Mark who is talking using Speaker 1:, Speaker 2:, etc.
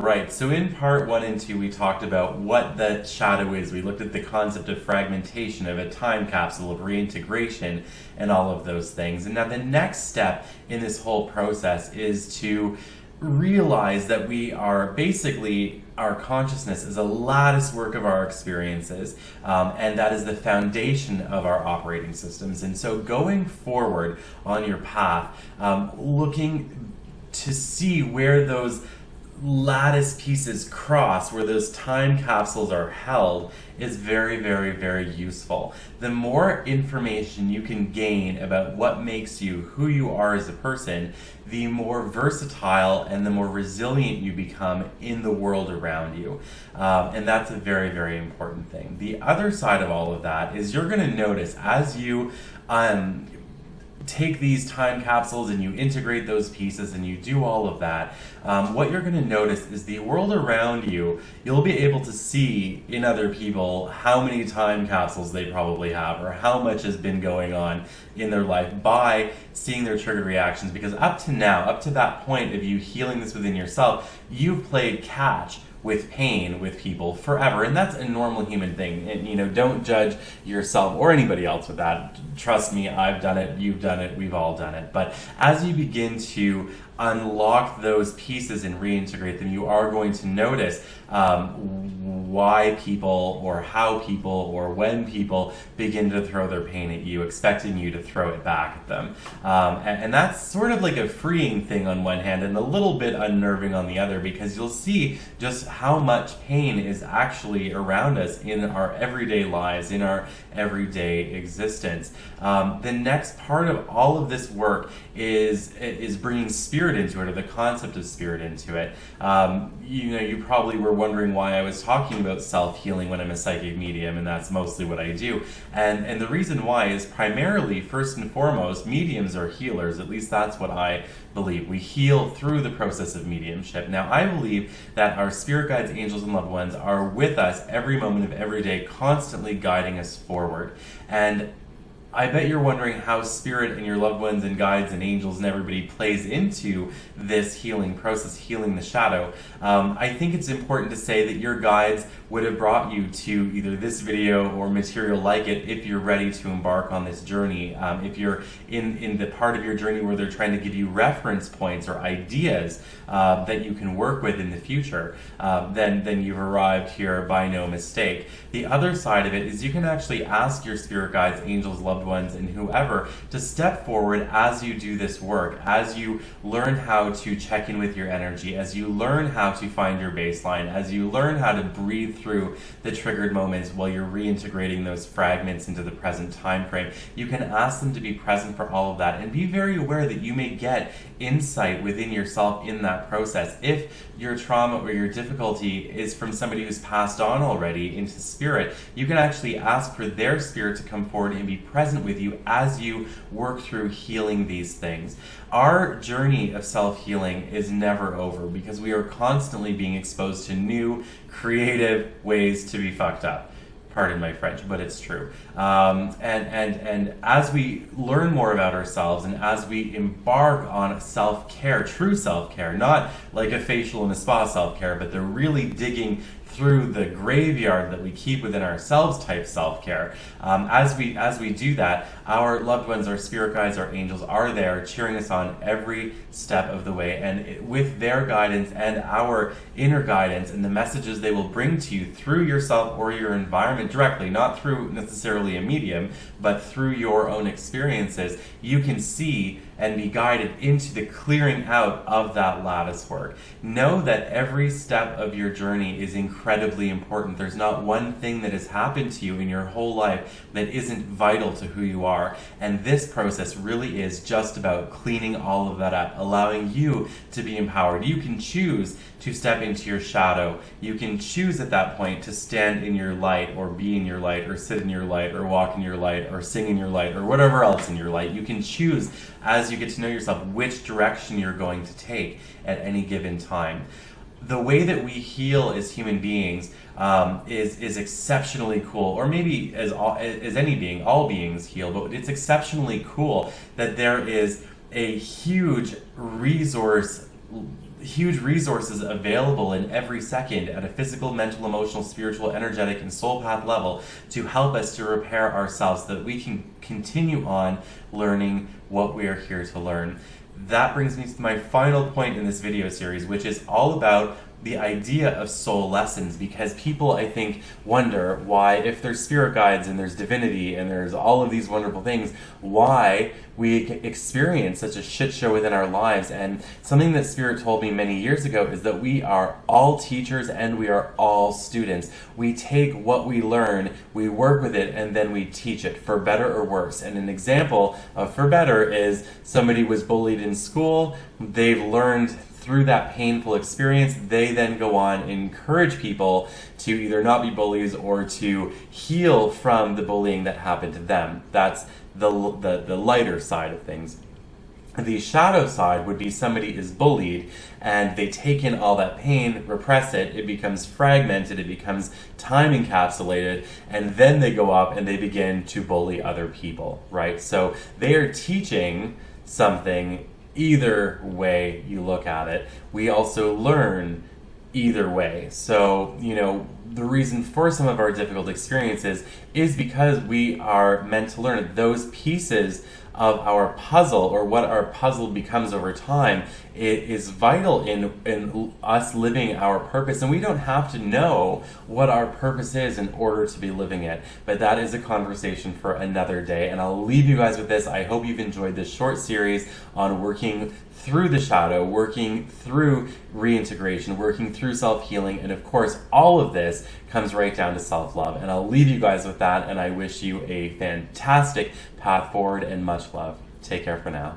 Speaker 1: Right, so in part 1 and 2 we talked about what the shadow is. We looked at the concept of fragmentation, of a time capsule, of reintegration, and all of those things. And now the next step in this whole process is to realize that we are basically, our consciousness is a lattice work of our experiences, and that is the foundation of our operating systems. And so going forward on your path, looking to see where those lattice pieces cross, where those time capsules are held, is very, very, very useful. The more information you can gain about what makes you who you are as a person, the more versatile and the more resilient you become in the world around you. And that's a very, very important thing. The other side of all of that is you're going to notice as you take these time capsules and you integrate those pieces and you do all of that, what you're going to notice is the world around you, you'll be able to see in other people how many time capsules they probably have or how much has been going on in their life by seeing their triggered reactions. Because up to now, up to that point of you healing this within yourself, you've played catch with pain with people forever, and that's a normal human thing. And don't judge yourself or anybody else with that. Trust me, I've done it, you've done it, we've all done it. But as you begin to unlock those pieces and reintegrate them, you are going to notice why people or how people or when people begin to throw their pain at you, expecting you to throw it back at them. And that's sort of like a freeing thing on one hand and a little bit unnerving on the other, because you'll see just how much pain is actually around us in our everyday lives, in our everyday existence. The next part of all of this work is bringing spirit into it, or the concept of spirit into it. You probably were wondering why I was talking about self-healing when I'm a psychic medium, and that's mostly what I do. And the reason why is primarily, first and foremost, mediums are healers. At least that's what I believe. We heal through the process of mediumship. Now, I believe that our spirit guides, angels, and loved ones are with us every moment of every day, constantly guiding us forward. And I bet you're wondering how spirit and your loved ones and guides and angels and everybody plays into this healing process, healing the shadow. I think it's important to say that your guides would have brought you to either this video or material like it if you're ready to embark on this journey. If you're in the part of your journey where they're trying to give you reference points or ideas that you can work with in the future, then you've arrived here by no mistake. The other side of it is you can actually ask your spirit guides, angels, loved ones, and whoever to step forward as you do this work, as you learn how to check in with your energy, as you learn how to find your baseline, as you learn how to breathe through the triggered moments while you're reintegrating those fragments into the present time frame. You can ask them to be present for all of that, and be very aware that you may get insight within yourself in that process. If your trauma or your difficulty is from somebody who's passed on already into spirit, you can actually ask for their spirit to come forward and be present with you as you work through healing these things. Our journey of self-healing is never over, because we are constantly being exposed to new, creative ways to be fucked up. Pardon my French, but it's true. And as we learn more about ourselves, and as we embark on self-care, true self-care, not like a facial and a spa self-care, but the really digging through the graveyard that we keep within ourselves type self-care. As we do that, our loved ones, our spirit guides, our angels are there cheering us on every step of the way, and with their guidance and our inner guidance and the messages they will bring to you through yourself or your environment directly, not through necessarily a medium, but through your own experiences, you can see and be guided into the clearing out of that lattice work. Know that every step of your journey is incredibly important. There's not one thing that has happened to you in your whole life that isn't vital to who you are. And this process really is just about cleaning all of that up, allowing you to be empowered. You can choose to step into your shadow. You can choose at that point to stand in your light, or be in your light, or sit in your light, or walk in your light, or sing in your light, or whatever else in your light. You can choose, as you get to know yourself, which direction you're going to take at any given time. The way that we heal as human beings is exceptionally cool, or maybe as any being, all beings heal, but it's exceptionally cool that there is a huge resources available in every second at a physical, mental, emotional, spiritual, energetic, and soul path level to help us to repair ourselves so that we can continue on learning what we are here to learn. That brings me to my final point in this video series, which is all about the idea of soul lessons, because people, I think, wonder why, if there's spirit guides and there's divinity and there's all of these wonderful things, why we experience such a shit show within our lives. And something that Spirit told me many years ago is that we are all teachers and we are all students. We take what we learn, we work with it, and then we teach it, for better or worse. And an example of for better is somebody was bullied in school, they've learned through that painful experience, they then go on and encourage people to either not be bullies or to heal from the bullying that happened to them. That's the lighter side of things. The shadow side would be somebody is bullied and they take in all that pain, repress it, it becomes fragmented, it becomes time encapsulated, and then they go up and they begin to bully other people, right? So they are teaching something either way you look at it. We also learn either way. So, the reason for some of our difficult experiences is because we are meant to learn those pieces of our puzzle, or what our puzzle becomes over time. It is vital in us living our purpose, and we don't have to know what our purpose is in order to be living it. But that is a conversation for another day, and I'll leave you guys with this. I hope you've enjoyed this short series on working through the shadow, working through reintegration, working through self-healing, and of course, all of this comes right down to self-love. And I'll leave you guys with that, and I wish you a fantastic path forward and much love. Take care for now.